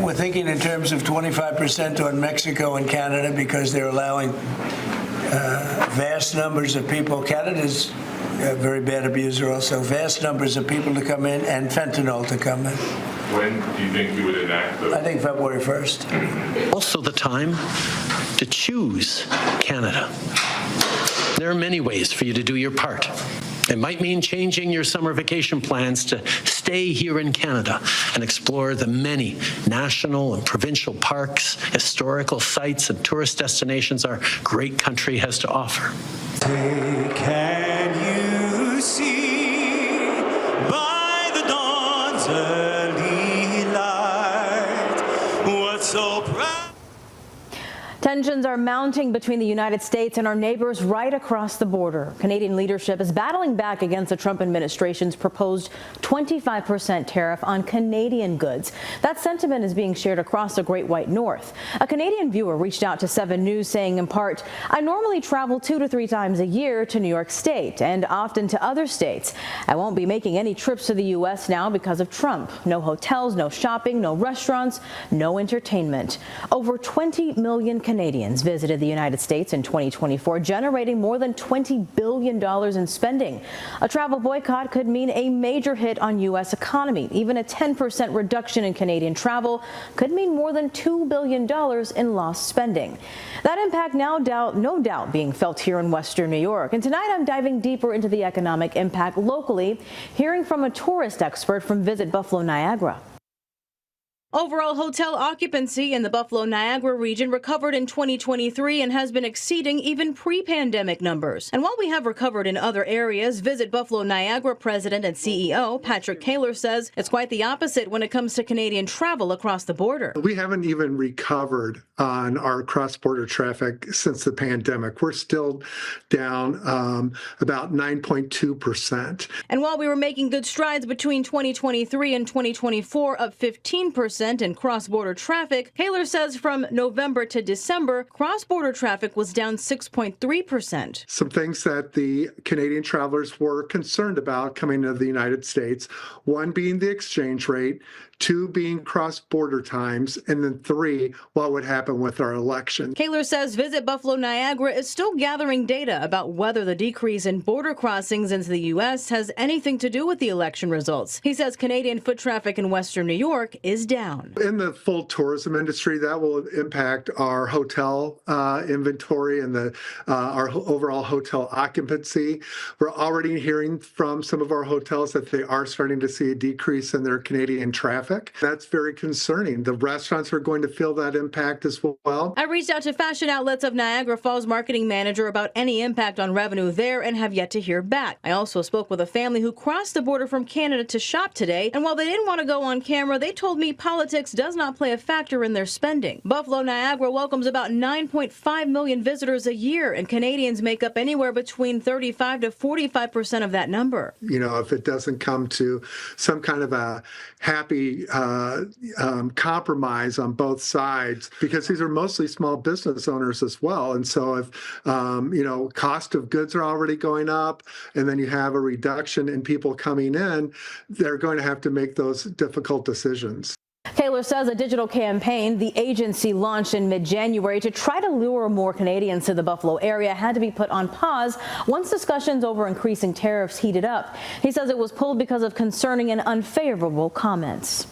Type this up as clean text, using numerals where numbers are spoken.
We're thinking in terms of 25% on Mexico and Canada because they're allowing vast numbers of people. Canada's a very bad abuser also. Vast numbers of people to come in and fentanyl to come in. When do you think you would enact those? I think February 1st. Also the time to choose Canada. There are many ways for you to do your part. It might mean changing your summer vacation plans to stay here in Canada and explore the many national and provincial parks, historical sites, and tourist destinations our great country has to offer. Can you see by the dawn's early light what's so proud? Tensions are mounting between the United States and our neighbors right across the border. Canadian leadership is battling back against the Trump administration's proposed 25% tariff on Canadian goods. That sentiment is being shared across the Great White North. A Canadian viewer reached out to 7 News saying in part, "I normally travel 2 to 3 times a year to New York State and often to other states. I won't be making any trips to the U.S. now because of Trump. No hotels, no shopping, no restaurants, no entertainment." Over 20 million Canadians visited the United States in 2024, generating more than $20 billion in spending. A travel boycott could mean a major hit on U.S. economy. Even a 10% reduction in Canadian travel could mean more than $2 billion in lost spending. That impact no doubt being felt here in Western New York. And tonight I'm diving deeper into the economic impact locally, hearing from a tourist expert from Visit Buffalo Niagara. Overall hotel occupancy in the Buffalo Niagara region recovered in 2023 and has been exceeding even pre-pandemic numbers. And while we have recovered in other areas, Visit Buffalo Niagara President and CEO Patrick Kaler says it's quite the opposite when it comes to Canadian travel across the border. We haven't even recovered on our cross-border traffic since the pandemic. We're still down about 9.2%. And while we were making good strides between 2023 and 2024, up 15%, in cross-border traffic, Kaler says from November to December, cross-border traffic was down 6.3%. Some things that the Canadian travelers were concerned about coming to the United States, one being the exchange rate, 2 being cross-border times, and then 3, what would happen with our election. Kaler says Visit Buffalo Niagara is still gathering data about whether the decrease in border crossings into the U.S. has anything to do with the election results. He says Canadian foot traffic in Western New York is down. In the full tourism industry, that will impact our hotel inventory and our overall hotel occupancy. We're already hearing from some of our hotels that they are starting to see a decrease in their Canadian traffic. That's very concerning. The restaurants are going to feel that impact as well. I reached out to Fashion Outlets of Niagara Falls marketing manager about any impact on revenue there and have yet to hear back. I also spoke with a family who crossed the border from Canada to shop today, and while they didn't want to go on camera, they told me politics does not play a factor in their spending. Buffalo Niagara welcomes about 9.5 million visitors a year, and Canadians make up anywhere between 35 to 45% of that number. You know, if it doesn't come to some kind of a happy compromise on both sides, because these are mostly small business owners as well. And so if, cost of goods are already going up, and then you have a reduction in people coming in, they're going to have to make those difficult decisions. Kaler says a digital campaign the agency launched in mid-January to try to lure more Canadians to the Buffalo area had to be put on pause once discussions over increasing tariffs heated up. He says it was pulled because of concerning and unfavorable comments.